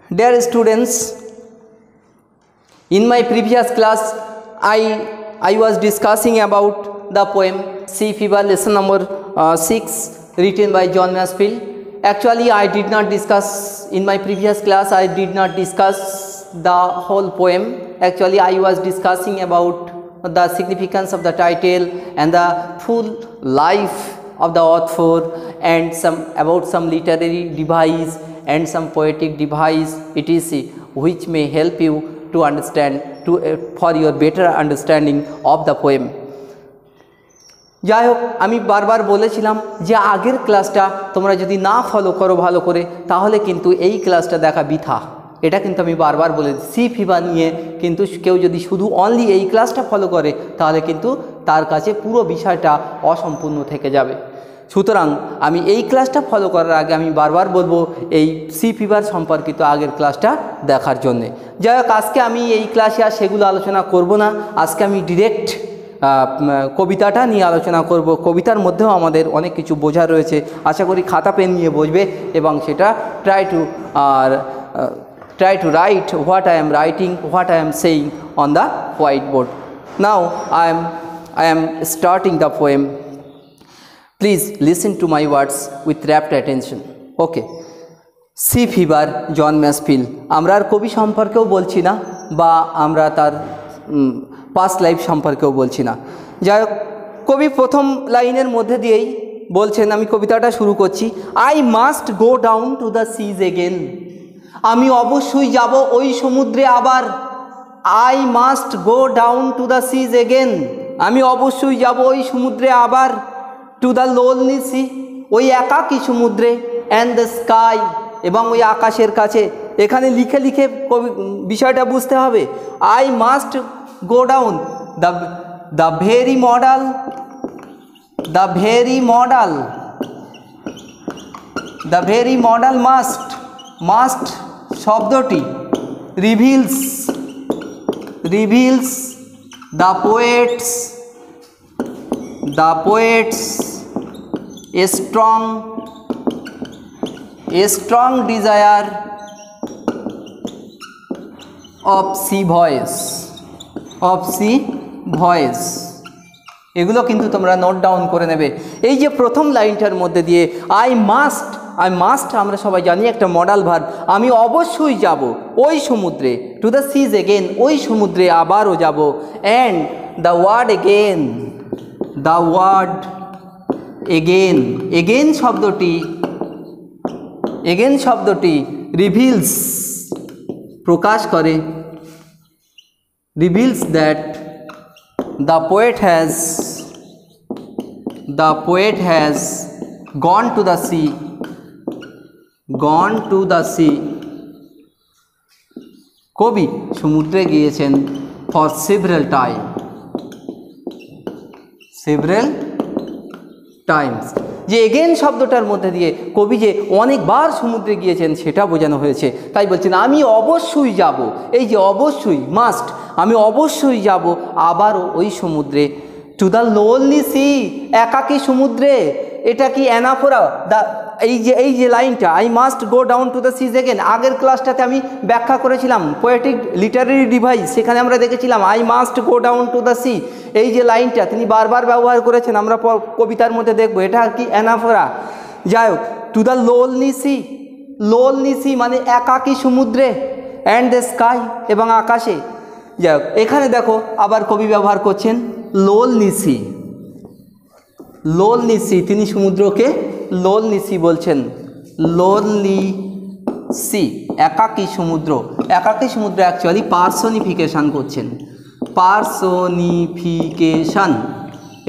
Dear students, in my previous class, I was discussing about the poem Sea Fever, lesson number 6, written by John Masefield. Actually, I did not discuss in my previous class. I did not discuss the whole poem. Actually, I was discussing about the significance of the title and the full life of the author and about some literary device and some poetic device etc., which may help you to understand for your better understanding of the poem. যাই হোক, আমি বারবার বলেছিলাম যে আগের ক্লাসটা তোমরা যদি না ফলো করো ভালো করে তাহলে কিন্তু এই ক্লাসটা দেখা বৃথা। এটা কিন্তু আমি বারবার বলেছি, সি ফিভার নিয়ে কিন্তু কেউ যদি শুধু অনলি এই ক্লাসটা ফলো করে তাহলে কিন্তু তার কাছে পুরো বিষয়টা অসম্পূর্ণ থেকে যাবে। সুতরাং আমি এই ক্লাসটা ফলো করার আগে আমি বারবার বলবো এই সি ফিভার সম্পর্কিত আগের ক্লাসটা দেখার জন্যে। যাই হোক, আজকে আমি এই ক্লাসে আর সেগুলো আলোচনা করব না। আজকে আমি ডিরেক্ট কবিতাটা নিয়ে আলোচনা করব। কবিতার মধ্যেও আমাদের অনেক কিছু বোঝার রয়েছে। আশা করি খাতা পেন নিয়ে বসবে এবং সেটা try to write what I am writing, what I am saying on the whiteboard. Now I am starting the poem. Please listen to my words with rapt attention. Okay. Sea fever, John Masefield. আমরা আর কবি সম্পর্কেও বলছি না বা আমরা তার past life সম্পর্কেও বলছি না। যাই হোক, কবি প্রথম লাইনের মধ্যে দিয়েই বলছেন, আমি কবিতাটা শুরু করছি। I must go down to the seas again. আমি অবশ্যই যাব ওই সমুদ্রে আবার। I must go down to the seas again. আমি অবশ্যই যাব ওই সমুদ্রে আবার। টু দ্য লোনলি সি, ওই একাকী সমুদ্রে। অ্যান্ড দ্য স্কাই, এবং ওই আকাশের কাছে। এখানে লিখে লিখে বিষয়টা বুঝতে হবে। I must go down, the very modal must শব্দটি reveals the poet's a strong desire of sea voice. এগুলো কিন্তু তোমরা নোট ডাউন করে নেবে। এই যে প্রথম লাইনটার মধ্যে দিয়ে আই মাস্ট আমরা সবাই জানি একটা মডাল ভার্ব। আমি অবশ্যই যাব ওই সমুদ্রে। টু দ্য সিজ এগেন, ওই সমুদ্রে আবারও যাব। অ্যান্ড দ্য ওয়ার্ড এগেন শব্দটি রিভিলস প্রকাশ করে। Reveals that the poet has gone to the sea. কবি সমুদ্রে গিয়েছেন ফর সেভারাল টাইমস। যে এগেন শব্দটার মধ্যে দিয়ে কবি যে অনেকবার সমুদ্রে গিয়েছেন সেটা বোঝানো হয়েছে। তাই বলছেন আমি অবশ্যই যাব। এই যে অবশ্যই মাস্ট, আমি অবশ্যই যাব আবারও ওই সমুদ্রে। টু দ্য লোনলি সি, একাকী সমুদ্রে। এটা কি অ্যানাফোরা? এই যে লাইনটা I must go down to the seas again, আগের ক্লাসটাতে আমি ব্যাখ্যা করেছিলাম পোয়েটিক লিটারারি ডিভাইস। সেখানে আমরা দেখেছিলাম I must go down to the sea. এই যে লাইনটা তিনি বারবার ব্যবহার করেছেন, আমরা কবিতার মধ্যে দেখবো এটা কি অ্যানাফোরা। যাই হোক, টু দ্য লোনলি সি মানে একাকী সমুদ্রে। অ্যান্ড দ্য স্কাই, এবং আকাশে। যাই হোক, এখানে দেখো আবার কবি ব্যবহার করছেন লোনলি সি। তিনি সমুদ্রকে লোনলি সি বলছেন। লোনলি সি, একাকী সমুদ্র অ্যাকচুয়ালি পার্সোনিফিকেশান করছেন।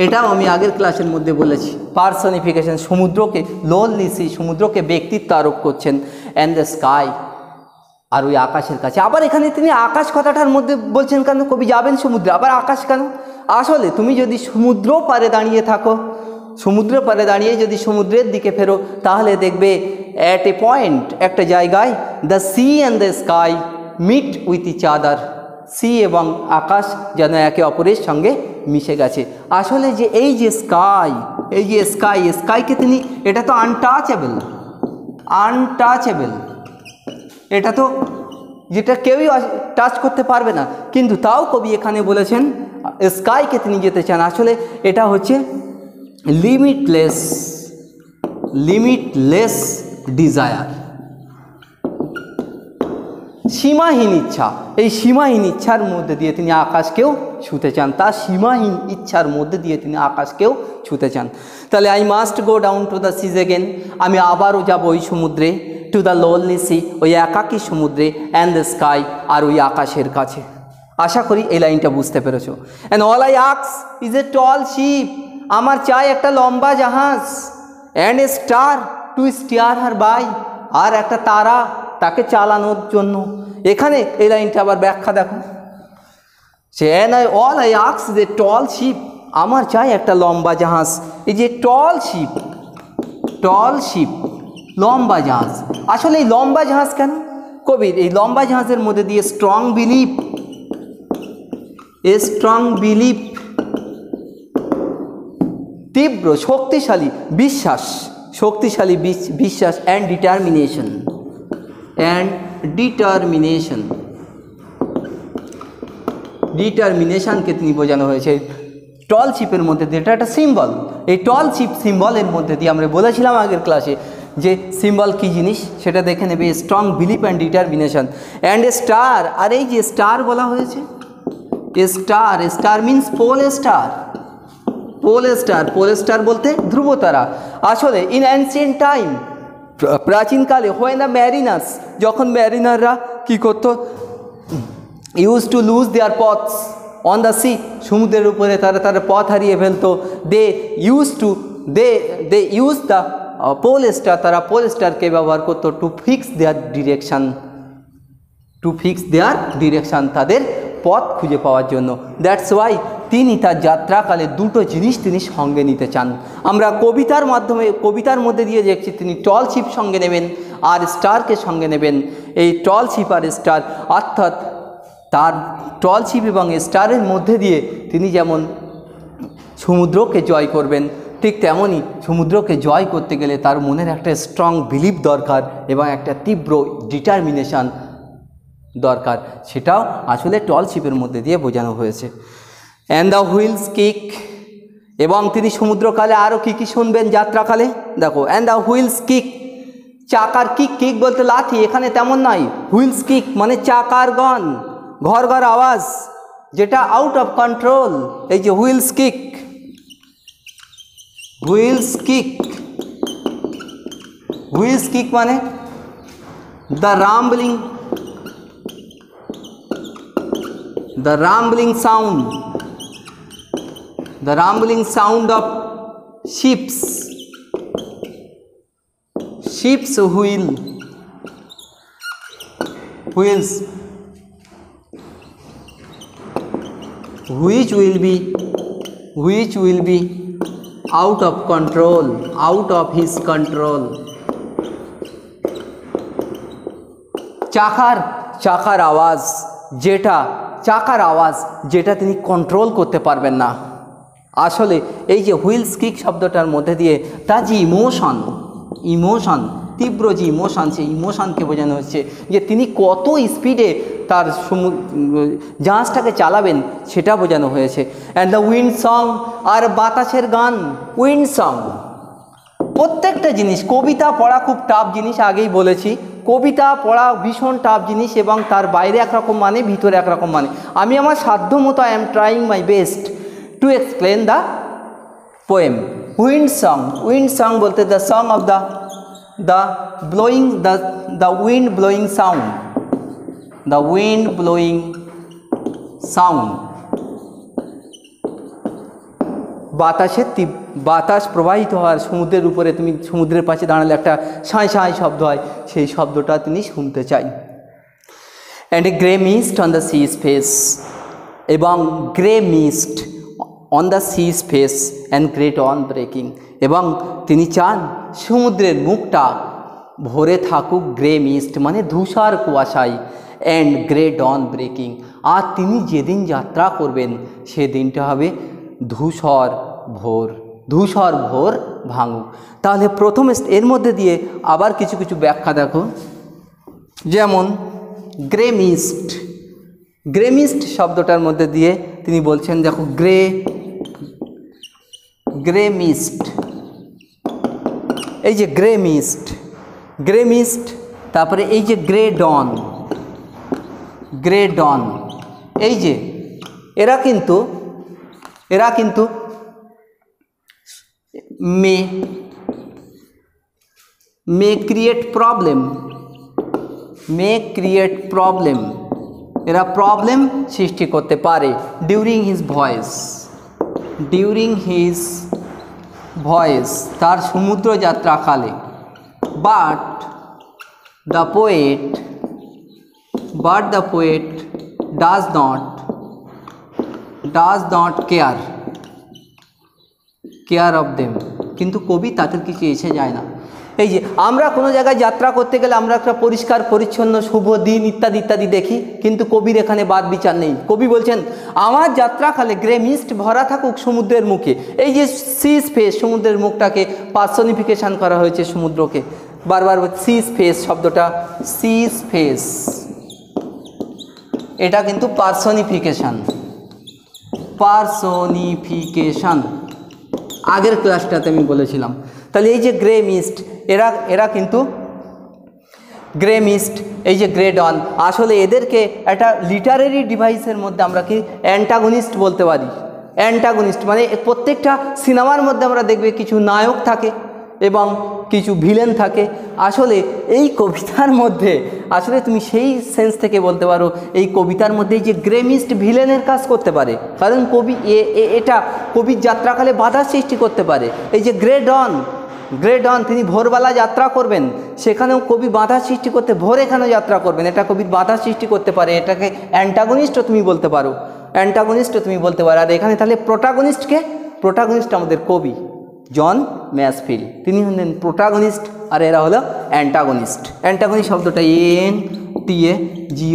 এটাও আমি আগের ক্লাসের মধ্যে বলেছি। পার্সোনিফিকেশান, সমুদ্রকে লোনলি সি, সমুদ্রকে ব্যক্তিত্ব আরোপ করছেন। অ্যান্ড দ্য স্কাই, আর ওই আকাশের কাছে। আবার এখানে তিনি আকাশ কথাটার মধ্যে বলছেন কেন? কবি যাবেন সমুদ্রে, আবার আকাশ কেন? আসলে তুমি যদি সমুদ্র পারে দাঁড়িয়ে থাকো, যদি সমুদ্রের দিকে ফেরো, তাহলে দেখবে অ্যাট এ পয়েন্ট, একটা জায়গায়, the sea and the sky meet with each other. Sea এবং আকাশ যেন একে অপরের সঙ্গে মিশে গেছে। আসলে যে এই যে স্কাইকে তিনি, এটা তো আনটাচেবল, এটা তো যেটা কেউই টাচ করতে পারবে না, কিন্তু তাও কবি এখানে বলেছেন স্কাইকে তিনি যেতে চান। আসলে এটা হচ্ছে লিমিটলেস ডিজায়ার, সীমাহীন ইচ্ছা। এই সীমাহীন ইচ্ছার মধ্যে দিয়ে তিনি আকাশকেও ছুঁতে চান, তার সীমাহীন ইচ্ছার মধ্যে দিয়ে তিনি আকাশকেও ছুঁতে চান। তাহলে I must go down to the seas again, আমি আবারও যাব ওই সমুদ্রে, টু দ্য লোনলি সি, ওই একাকী সমুদ্রে, অ্যান্ড দ্য স্কাই, আর ওই আকাশের কাছে। আশা করি এই লাইনটা বুঝতে পেরেছো। And all I ask is a tall ship, আমার চাই একটা লম্বা জাহাজ, and a star to steer her by, আর একটা তারা তাকে চালানোর জন্য। এখানে এই লাইনটা আবার ব্যাখ্যা দেখো, সে all I ask is a tall ship, আমার চাই একটা লম্বা জাহাজ। এই যে টল শিপ লম্বা জাহাজ, আসলে এই লম্বা জাহাজ কেন? কবির এই লম্বা জাহাজের মধ্যে দিয়ে স্ট্রং বিলিভ, তীব্র শক্তিশালী বিশ্বাস অ্যান্ড ডিটারমিনেশনকে তিনি বোঝানো হয়েছে টল শিপের মধ্যে দিয়ে। এটা একটা সিম্বল, এই টল শিপ সিম্বলের মধ্যে দিয়ে আমরা বলেছিলাম আগের ক্লাসে যে সিম্বল কী জিনিস সেটা দেখে নেবে। Strong belief and determination and a star, আর এই যে স্টার বলা হয়েছে, স্টার মিন্স পোল স্টার বলতে ধ্রুবতারা। আসলে ইন অ্যানসিয়েন্ট টাইম, প্রাচীনকালে, হোয়েন দ্য ম্যারিনার্স, যখন ম্যারিনাররা কী করতো, use to lose their paths on the sea, সমুদ্রের উপরে তারা পথ হারিয়ে ফেলতো। They use the pole star, তারা পোল স্টারকে ব্যবহার করতো টু ফিক্স দেয়ার ডিরেকশান, তাদের পথ খুঁজে পাওয়ার জন্য। দ্যাটস ওয়াই তিনি তার যাত্রাকালে দুটো জিনিস তিনি সঙ্গে নিতে চান। আমরা কবিতার মধ্যে দিয়ে দেখছি তিনি টল শিপ সঙ্গে নেবেন আর স্টারকে সঙ্গে নেবেন। এই টল শিপ আর স্টার, অর্থাৎ তার টল শিপ এবং স্টারের মধ্যে দিয়ে তিনি যেমন সমুদ্রকে জয় করবেন, ঠিক তেমনই সমুদ্রকে জয় করতে গেলে তার মনের একটা স্ট্রং বিলিভ দরকার এবং একটা তীব্র ডিটারমিনেশন দরকার, সেটাও আসলে টল শিপের মধ্যে দিয়ে বোঝানো হয়েছে। অ্যান্ড দ্য হুইলস কিক, এবং তিনি সমুদ্রকালে আরও কী কী শুনবেন যাত্রাকালে, দেখো। অ্যান্ড দ্য হুইলস কিক, চাকার কিক বলতে লাথি, এখানে তেমন নয়। হুইলস কিক মানে চাকার ঘর আওয়াজ, যেটা আউট অফ কন্ট্রোল। এই যে হুইলস কিক মানে the rambling sound of ships wheels, which will be out of his control. চাকার আওয়াজ যেটা তিনি কন্ট্রোল করতে পারবেন না। আসলে এই যে হুইলস কিক শব্দটার মধ্যে দিয়ে তার যে ইমোশন, তীব্র যে ইমোশন, সেই ইমোশনকে বোঝানো হচ্ছে যে তিনি কত স্পিডে তার জাহাজটাকে চালাবেন সেটা বোঝানো হয়েছে। অ্যান্ড দ্য উইন্ড সং, আর বাতাসের গান। উইন্ড সং, প্রত্যেকটা জিনিস, কবিতা পড়া খুব টাফ জিনিস, আগেই বলেছি। কবিতা পড়া ভীষণ টাফ জিনিস এবং তার বাইরে একরকম মানে, ভিতরে একরকম মানে। আমি আমার সাধ্য মতো I am trying my best to explain the poem. Wind song বলতে the song of the wind blowing sound, বাতাস প্রবাহিত হওয়ার, সমুদ্রের উপরে তুমি সমুদ্রের পাশে দাঁড়ালে একটা সাঁই শব্দ হয়, সেই শব্দটা তিনি শুনতে চাই। And a grey mist on the sea's face, এবং grey mist on the sea's face and great on breaking, এবং তিনি চান সমুদ্রের মুখটা ভরে থাকুক গ্রে মিস্ট মানে ধূসর কুয়াশায়, অ্যান্ড গ্রেট অন ব্রেকিং, আর তিনি যেদিন যাত্রা করবেন সেদিনটা হবে ধূসর ভোর ভাঙুক। তাহলে প্রথম এর মধ্যে দিয়ে আবার কিছু ব্যাখ্যা দেখো, যেমন গ্রে মিস্ট, গ্রে মিস্ট শব্দটার মধ্যে দিয়ে তিনি বলছেন দেখো গ্রে মিস্ট, এই যে গ্রে মিস্ট, গ্রে মিস্ট, তারপরে এই যে গ্রে ডন, গ্রে ডন, এই যে এরা কিন্তু মে ক্রিয়েট প্রবলেম, এরা প্রবলেম সৃষ্টি করতে পারে ডিউরিং হিজ ভয়েস, তার সমুদ্র যাত্রাকালে। But the poet does not care of them, কিন্তু কবি তাদের কিছু এসে যায় না। এই যে আমরা কোনো জায়গায় যাত্রা করতে গেলে আমরা একটা পরিষ্কার পরিচ্ছন্ন শুভ দিন ইত্যাদি ইত্যাদি দেখি, কিন্তু কবির এখানে বাদ বিচার নেই। কবি বলছেন আমার যাত্রাকালে গ্রে মিস্ট ভরা থাকুক সমুদ্রের মুখে। এই যে সি স্পেস, সমুদ্রের মুখটাকে পার্সনিফিকেশন করা হয়েছে সমুদ্রকে, বারবার সি স্পেস শব্দটা, সি স্পেস এটা কিন্তু পার্সনিফিকেশন, আগের ক্লাসটাতে আমি বলেছিলাম। তাহলে এই যে গ্রে মিস্ট, এরা কিন্তু গ্রে মিস্ট, এই যে গ্রে ডন, আসলে এদেরকে একটা লিটারেরি ডিভাইসের মধ্যে আমরা কি অ্যান্টাগনিস্ট বলতে পারি। অ্যান্টাগনিস্ট মানে প্রত্যেকটা সিনেমার মধ্যে আমরা দেখবে কিছু নায়ক থাকে এবং কিছু ভিলেন থাকে। আসলে এই কবিতার মধ্যে আসলে তুমি সেই সেন্স থেকে বলতে পারো এই কবিতার মধ্যে যে গ্রে মিস্ট ভিলেনের কাজ করতে পারে, কারণ কবি এটা কবির যাত্রাকালে বাধা সৃষ্টি করতে পারে। এই যে গ্রে ডন তিনি ভোরবেলা যাত্রা করবেন, সেখানেও কবি বাধা সৃষ্টি করতে, ভোর এখানে যাত্রা করবেন, এটা কবির বাধা সৃষ্টি করতে পারে, এটাকে অ্যান্টাগনিস্টও তুমি বলতে পারো, আর এখানে তাহলে প্রোটাগনিস্ট আমাদের কবি জন ম্যাসফিল্ড, তিনি হলেন প্রোটাগনিস্ট আর এরা হলো অ্যান্টাগনিস্ট। অ্যান্টাগনিস্ট শব্দটা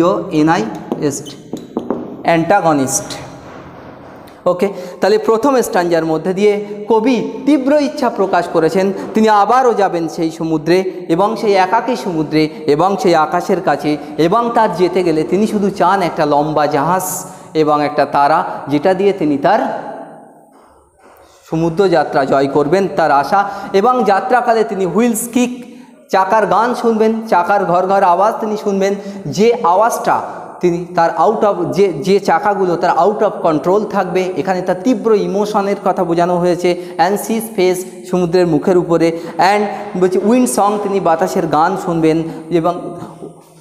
ANTAGONIST, অ্যান্টাগনিস্ট। ওকে, তাহলে প্রথম স্ট্যাঞ্জার মধ্যে দিয়ে কবি তীব্র ইচ্ছা প্রকাশ করেছেন তিনি আবারও যাবেন সেই সমুদ্রে এবং সেই একাকী সমুদ্রে এবং সেই আকাশের কাছে, এবং তার যেতে গেলে তিনি শুধু চান একটা লম্বা জাহাজ এবং একটা তারা, যেটা দিয়ে তিনি তার সমুদ্র যাত্রা জয় করবেন, তার আশা। এবং যাত্রাকালে তিনি হুইলস কিক, চাকার গান শুনবেন, চাকার ঘর ঘর আওয়াজ তিনি শুনবেন, যে আওয়াজটা তিনি তার যে চাকাগুলো তার আউট অফ কন্ট্রোল থাকবে, এখানে তার তীব্র ইমোশনের কথা বোঝানো হয়েছে। অ্যান্ড সি স্পেস, সমুদ্রের মুখের উপরে, অ্যান্ড বলছি উইন্ড সং, তিনি বাতাসের গান শুনবেন, এবং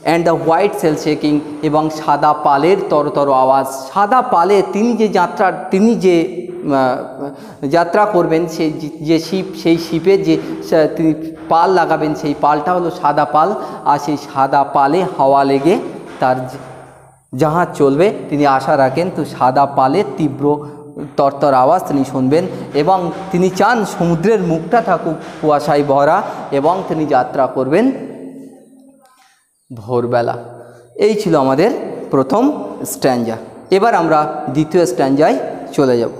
and the white sail shaking, এবং সাদা পালের তরতর আওয়াজ। সাদা পালে তিনি যে যাত্রা করবেন, সেই শিপে যে তিনি পাল লাগাবেন, সেই পালটা হলো সাদা পাল, আর সেই সাদা পালে হাওয়া লেগে তার জাহাজ চলবে, তিনি আশা রাখেন। তো সাদা পালের তীব্র তরতর আওয়াজ তিনি শুনবেন, এবং তিনি চান সমুদ্রের মুখটা থাকুক কুয়াশায় ভরা, এবং তিনি যাত্রা করবেন ভোরবেলা। এই ছিল আমাদের প্রথম স্ট্যাঞ্জা। এবার আমরা দ্বিতীয় স্ট্যাঞ্জায় চলে যাব।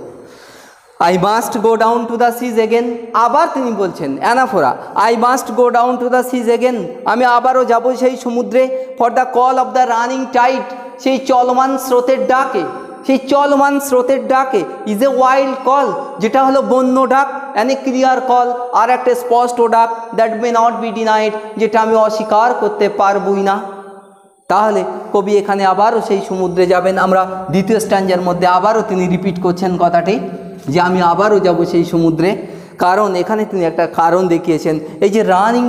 I must go down to the seas again, আবার তিনি বলছেন anaphora, I must go down to the seas again, আমি আবারও যাব সেই সমুদ্রে, for the call of the running tide, সেই চলমান স্রোতের ডাকে, is a wild call, যেটা হলো বন্য ডাক, and a clear call, আর একটা স্পষ্ট ডাক, that may not be denied, যেটা আমি অস্বীকার করতে পারবই না। তাহলে কবি এখানে আবারও সেই সমুদ্রে যাবেন। আমরা দ্বিতীয় স্ট্যাঞ্জার মধ্যে আবারও তিনি রিপিট করছেন কথাটি, যে আমি আবারও যাব সেই সমুদ্রে, কারণ এখানে তিনি একটা কারণ দেখিয়েছেন। এই যে রানিং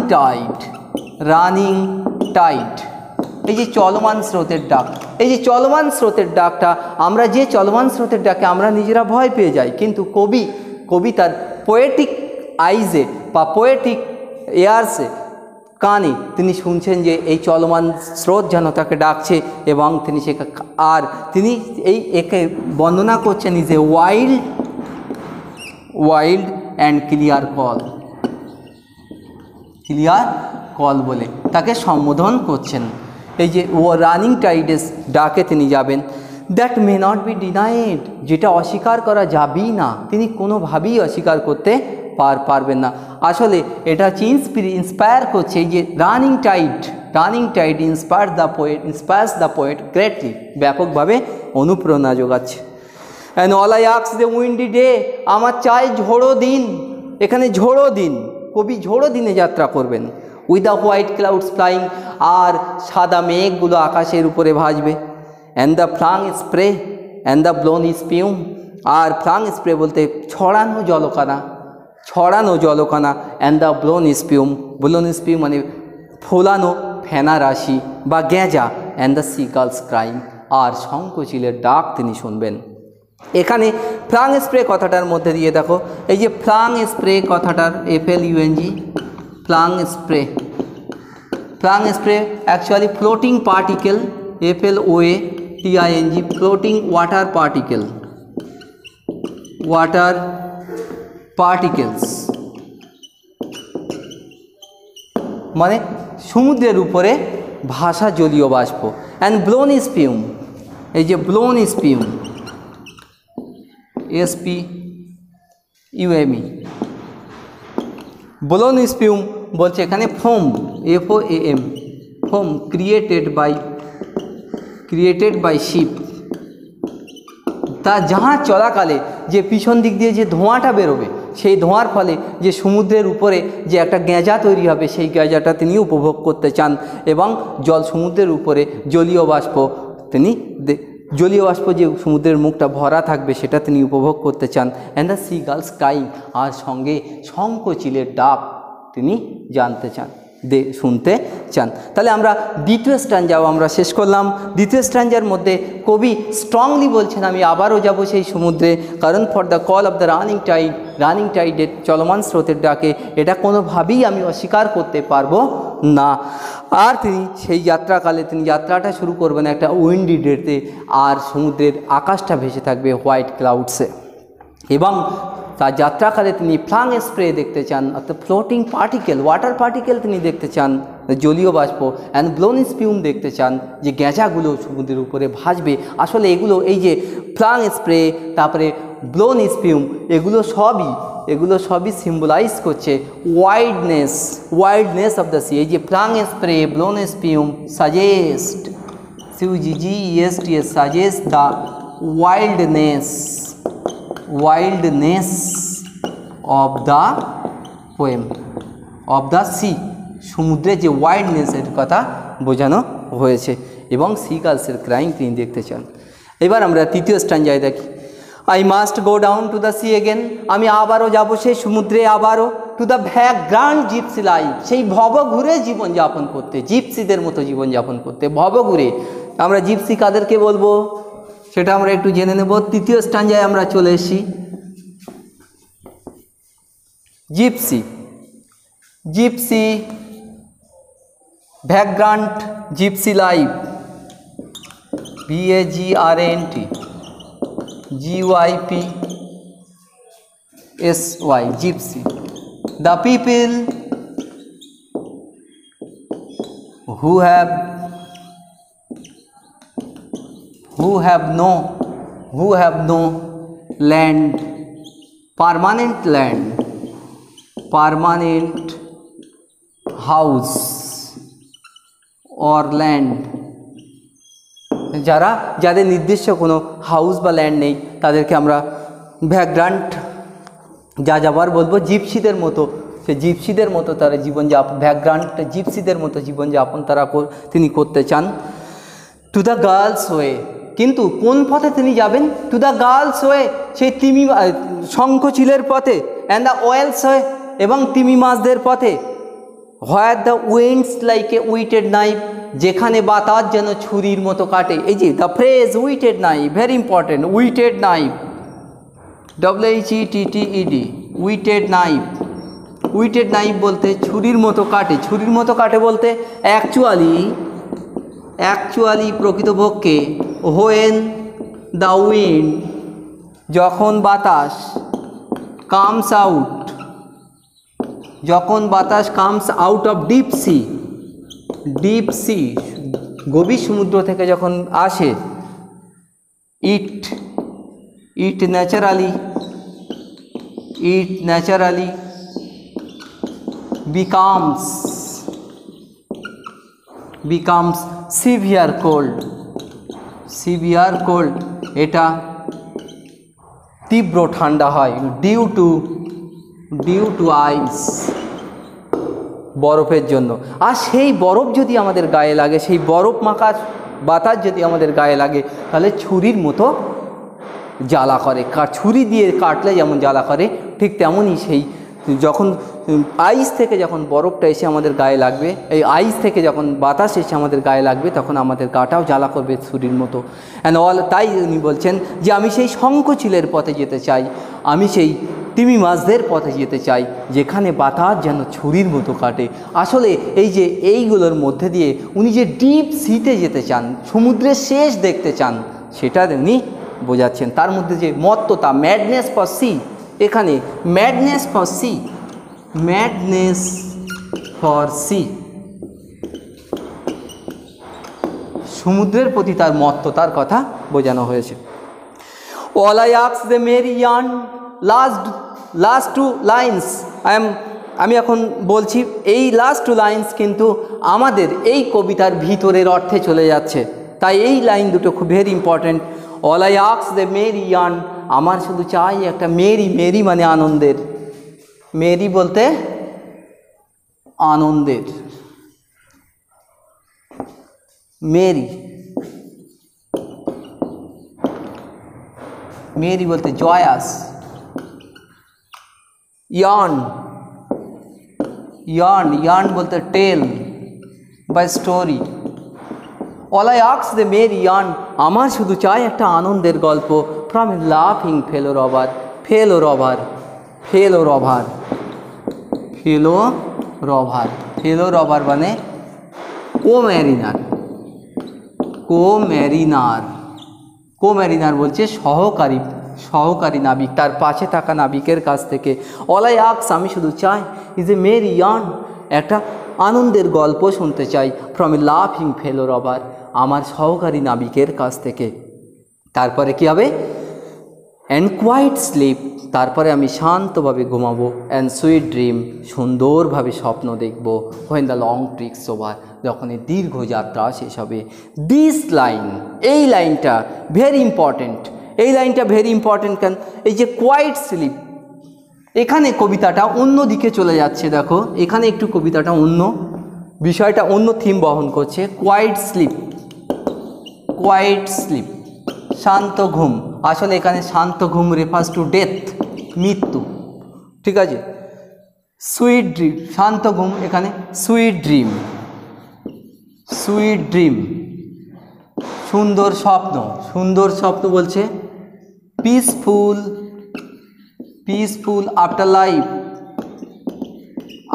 টাইড, এই যে চলমান স্রোতের ডাক, এই যে চলমান স্রোতের ডাকটা, আমরা যে চলমান স্রোতের ডাকে আমরা নিজেরা ভয় পেয়ে যাই, কিন্তু কবি তার পোয়েটিক আইজে বা পোয়েটিক এয়ার্সে, কানে তিনি শুনছেন যে এই চলমান স্রোত যেন তাকে ডাকছে, এবং তিনি তিনি একে বর্ণনা করছেন is a wild and clear call বলে তাকে সম্বোধন করছেন। এই যে রানিং টাইডেস ডাকে তিনি যাবেন, that may not be denied, যেটা অস্বীকার করা যাবেই না, তিনি কোনোভাবেই অস্বীকার করতে পারবেন না। আসলে এটা হচ্ছে ইন্সপায়ার করছে, এই যে running tide, running tide inspires the poet greatly, ব্যাপকভাবে অনুপ্রেরণা যোগাচ্ছে। And all I ask the windy day, আমার চাই ঝোড়ো দিন, এখানে ঝোড়ো দিন, কবি ঝোড়ো দিনে যাত্রা করবেন। With the white clouds flying, আর সাদা মেঘগুলো আকাশের উপরে ভাসবে। And the flung spray and the blown spume, আর ফ্লাং স্প্রে বলতে ছড়ানো জলকানা, ছড়ানো জলকানা। অ্যান্ড দ্য ব্লোন স্পিউম মানে ফোলানো ফেনা রাশি বা গেঁজা। অ্যান্ড দ্য সিগালস ক্রাইম, আর শঙ্খচিলের ডাক তিনি শুনবেন। এখানে ফ্লাং স্প্রে কথাটার মধ্যে দিয়ে দেখো, এই যে ফ্লাং স্প্রে কথাটার FLUNG, flung spray actually floating particle, FLOATING, floating water particles, মানে সমুদ্রের উপরে ভাসা জলীয় বাষ্প। অ্যান্ড ব্লোন স্পিউম, এই যে blown spume SPUME, blown spume বলছে এখানে foam, FOAM, foam created by ship, তা জাহাজ চলাকালে যে পিছন দিক দিয়ে যে ধোঁয়াটা বেরোবে, সেই ধোঁয়ার ফলে যে সমুদ্রের উপরে যে একটা গেঁজা তৈরি হবে, সেই গেঁজাটা তিনি উপভোগ করতে চান। এবং সমুদ্রের উপরে জলীয় বাষ্প যে সমুদ্রের মুখটা ভরা থাকবে সেটা তিনি উপভোগ করতে চান। And the sea gulls crying, আর সঙ্গে শঙ্খচিলের ডাক তিনি শুনতে চান। তাহলে আমরা দ্বিতীয় স্ট্যাঞ্জাও আমরা শেষ করলাম। দ্বিতীয় স্ট্যাঞ্জার মধ্যে কবি স্ট্রংলি বলছেন আমি আবারও যাব সেই সমুদ্রে, কারণ for the call of the running টাইডের চলমান স্রোতের ডাকে এটা কোনোভাবেই আমি অস্বীকার করতে পারবো না। আর তিনি সেই যাত্রাকালে তিনি যাত্রাটা শুরু করবেন একটা উইন্ডি ডেতে, আর সমুদ্রের আকাশটা ভেসে থাকবে হোয়াইট ক্লাউডসে। এবং তার যাত্রাকালে তিনি ফ্লাং স্প্রে দেখতে চান, অর্থাৎ ফ্লোটিং পার্টিকেল, ওয়াটার পার্টিকেল তিনি দেখতে চান, জলীয় বাষ্প। অ্যান্ড ব্লোন স্পিউম দেখতে চান, যে গেঁজাগুলো সমুদ্রের উপরে ভাসবে। আসলে এগুলো, এই যে ফ্লাং স্প্রে, তারপরে ব্লোন স্পিউম, এগুলো সবই সিম্বলাইজ করছে ওয়াইডনেস অফ দ্য সি। এই যে flung spray, blown spume suggest the wildness of the poem of the sea, সমুদ্রের যে ওয়াইল্ডনেসের কথা বোঝানো হয়েছে। এবং সি গার্লসের ক্রাইং তিনি দেখতে চান। এবার আমরা তৃতীয় স্ট্যাঞ্জায় দেখি, I must go down to the sea again, আমি আবারও যাব সেই সমুদ্রে, আবারও টু দ্য ভ্যাগ্রান্ট জিপসি লাইফ, সেই ভবঘুরে জীবনযাপন করতে, জিপসিদের মতো জীবনযাপন করতে, ভবঘুরে। আমরা জিপসি কাদেরকে বলবো সেটা আমরা একটু জেনে নেব। তৃতীয় স্ট্যাঞ্জায় আমরা চলে এসেছি। Gypsy vagrant gypsy life, VAGRANT GYPSY, gypsy, the people who have no land, permanent house or land, যাদের নির্দিষ্ট কোনো হাউস বা ল্যান্ড নেই, তাদেরকে আমরা ভ্যাগ্রান্ট যাযাবর বলবো। জিপসিদের মতো, সে জিপসিদের মতো তারা জীবনযাপন, ভ্যাগ্রান্ট জিপসিদের মতো জীবনযাপন তিনি করতে চান। টু দ্য গার্লস ওয়ে, কিন্তু কোন পথে তিনি যাবেন? টু দ্য গার্লস ওয়ে, সেই শঙ্খচিলের পথে। অ্যান্ড দ্য ওয়েলস ওয়ে, এবং তিমি মাছদের পথে। Where the wind's like a whetted knife, যেখানে বাতাস যেন ছুরির মতো কাটে। এই যে the phrase whetted knife, very important, whetted knife, WHETTED, whetted knife বলতে ছুরির মতো কাটে। ছুরির মতো কাটে বলতে অ্যাকচুয়ালি প্রকৃতপক্ষে হোয়েন দ্য উইন্ড, যখন বাতাস, comes out of deep sea, গভীর সমুদ্র থেকে যখন আসে, it naturally becomes becomes severe cold, severe cold এটা তীব্র ঠান্ডা হয় ডিউ টু আইস, বরফের জন্য। আর সেই বরফ যদি আমাদের গায়ে লাগে, সেই বরফ মাখা বাতাস যদি আমাদের গায়ে লাগে, তাহলে ছুরির মতো জ্বালা করে। ছুরি দিয়ে কাটলে যেমন জ্বালা করে, ঠিক তেমনই সেই যখন আইস থেকে যখন বরফটা এসে আমাদের গায়ে লাগবে, এই আইস থেকে যখন বাতাস এসে আমাদের গায়ে লাগবে, তখন আমাদের গাটাও জ্বালা করবে ছুরির মতো। অ্যান্ড অল, তাই উনি বলছেন যে আমি সেই শঙ্খচিলের পথে যেতে চাই, আমি সেই তিমি মাছদের পথে যেতে চাই, যেখানে বাতাস যেন ছুরির মতো কাটে। আসলে এই যে এইগুলোর মধ্যে দিয়ে উনি যে ডিপ সিতে যেতে চান, সমুদ্রের শেষ দেখতে চান, সেটা উনি বোঝাচ্ছেন। তার মধ্যে যে মত্ততা, ম্যাডনেস ফর সি, এখানে madness for sea, madness for sea, সমুদ্রের প্রতি তার মত্ততার কথা বোঝানো হয়েছে। All I ask the merry yarn, last two lines আমি এখন বলছি, এই লাস্ট টু লাইন্স কিন্তু আমাদের এই কবিতার ভিতরের অর্থে চলে যাচ্ছে, তাই এই লাইন দুটো খুব very important. All I ask the merry yarn, আমার শুধু চাই একটা মেরি, মেরি মানে আনন্দের, মেরি বলতে আনন্দের, মেরি, মেরি বলতে জয়াস, ইয়ার্ন, ইয়ার্ন, ইয়ার্ন বলতে টেল বা story. All I ask the merry yarn, আমার শুধু চাই একটা আনন্দের গল্প, ফ্রম এ লাফিং ফেলো রবার, ফেলো রবার, ফেলো রবার, ফেলো রবার, ফেলো রবার মানে কো ম্যারিনার, কো ম্যারিনার, কো ম্যারিনার বলছে সহকারী, সহকারী নাবিক, তার পাশে থাকা নাবিকের কাছ থেকে। অল আই আস্ক, আমি শুধু চাই, ইজ এ মেরি ইয়ার্ন, একটা আনন্দের গল্প শুনতে চাই, ফ্রম এ লাফিং ফেলো রবার, আমার সহকারী নাবিকের কাছ থেকে। তারপরে কী হবে? অ্যান্ড কোয়াইট স্লিপ, তারপরে আমি শান্তভাবে ঘুমাবো, অ্যান্ড সুইট ড্রিম, সুন্দরভাবে স্বপ্ন দেখব, when the long trick's over, যখন এই দীর্ঘ যাত্রা শেষ হবে। দিস লাইন, এই লাইনটা ভেরি ইম্পর্ট্যান্ট, এই লাইনটা ভেরি ইম্পর্ট্যান্ট কেন? এই যে কোয়াইট স্লিপ, এখানে কবিতাটা অন্য দিকে চলে যাচ্ছে, দেখো এখানে একটু কবিতাটা অন্য বিষয়টা, অন্য থিম বহন করছে। কোয়াইট স্লিপ, কোয়াইট স্লিপ, শান্ত ঘুম, আসলে এখানে শান্ত ঘুম রেফার্স টু ডেথ, মৃত্যু, ঠিক আছে। সুইট ড্রিম, শান্ত ঘুম, এখানে সুইট ড্রিম, সুইট ড্রিম, সুন্দর স্বপ্ন, সুন্দর স্বপ্ন বলছে। Peaceful, peaceful after life,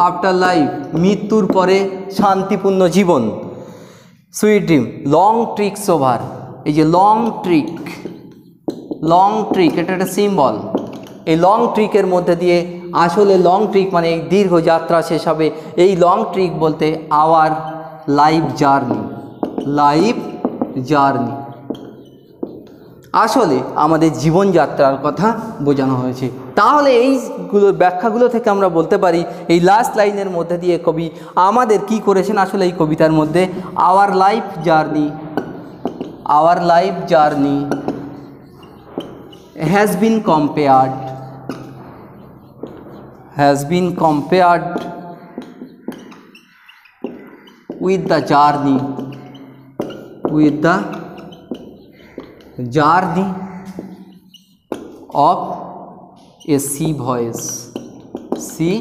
after life, মৃত্যুর পরে শান্তিপূর্ণ জীবন, sweet dream. Long trick's over, এই যে লং ট্রিক, লং ট্রিক এটা একটা সিম্বল, এই লং ট্রিকের মধ্যে দিয়ে, আসলে লং ট্রিক মানে এই দীর্ঘ যাত্রা শেষ হবে। এই লং ট্রিক বলতে our life journey, life journey, আসলে আমাদের জীবনযাত্রার কথা বোঝানো হয়েছে। তাহলে এইগুলোর ব্যাখ্যাগুলো থেকে আমরা বলতে পারি এই লাস্ট লাইনের মধ্যে দিয়ে কবি আমাদের কি করেছেন, আসলে এই কবিতার মধ্যে our life journey, our life journey has been compared, has been compared with the journey, with the journey of a sea voice, sea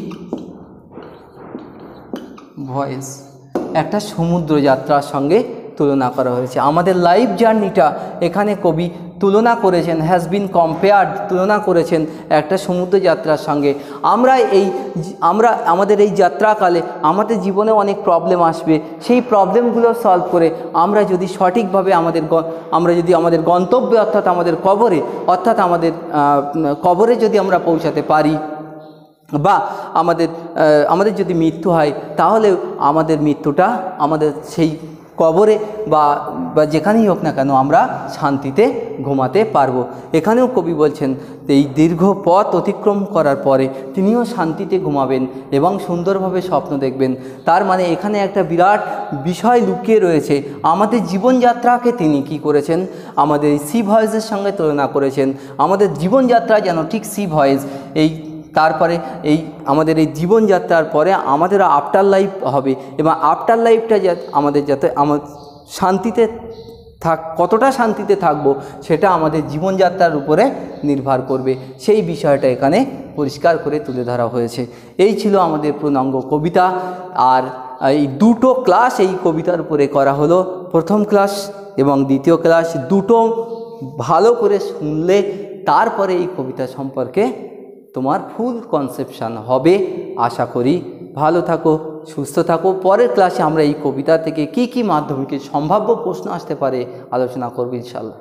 voice, একটা সমুদ্র যাত্রার সঙ্গে তুলনা করা হয়েছে। আমাদের লাইফ জার্নিটা এখানে কবি তুলনা করেছেন, হ্যাজ বিন কম্পেয়ার্ড, তুলনা করেছেন একটা সমুদ্র যাত্রার সঙ্গে। আমরা আমাদের এই যাত্রাকালে আমাদের জীবনে অনেক প্রবলেম আসবে, সেই প্রবলেমগুলো সলভ করে আমরা যদি সঠিকভাবে আমরা যদি আমাদের গন্তব্যে অর্থাৎ আমাদের কবরে যদি আমরা পৌঁছাতে পারি, বা আমাদের যদি মৃত্যু হয়, তাহলে আমাদের মৃত্যুটা আমাদের সেই কবরে বা যেখানেই হোক না কেন আমরা শান্তিতে ঘুমাতে পারবো। এখানেও কবি বলছেন এই দীর্ঘ পথ অতিক্রম করার পরে তিনিও শান্তিতে ঘুমাবেন এবং সুন্দরভাবে স্বপ্ন দেখবেন। তার মানে এখানে একটা বিরাট বিষয় লুকিয়ে রয়েছে। আমাদের জীবনযাত্রাকে তিনি কি করেছেন, আমাদের সি ভয়েসের সঙ্গে তুলনা করেছেন। আমাদের জীবনযাত্রা যেন ঠিক সি ভয়েস, এই তারপরে এই আমাদের এই জীবনযাত্রার পরে আমাদের আফটার লাইফ হবে এবং আফটার লাইফটা আমাদের যাতে শান্তিতে কতটা শান্তিতে থাকবো সেটা আমাদের জীবনযাত্রার উপরে নির্ভর করবে। সেই বিষয়টা এখানে পরিষ্কার করে তুলে ধরা হয়েছে। এই ছিল আমাদের পূর্ণাঙ্গ কবিতা। আর এই দুটো ক্লাস এই কবিতার উপরে করা হলো, প্রথম ক্লাস এবং দ্বিতীয় ক্লাস। দুটো ভালো করে শুনলে তারপরে এই কবিতা সম্পর্কে তোমার ফুল কনসেপশান হবে। আশা করি ভালো থাকো, সুস্থ থাকো। পরের ক্লাসে আমরা এই কবিতা থেকে কি কি মাধ্যমিকের সম্ভাব্য প্রশ্ন আসতে পারে আলোচনা করব ইনশাআল্লাহ।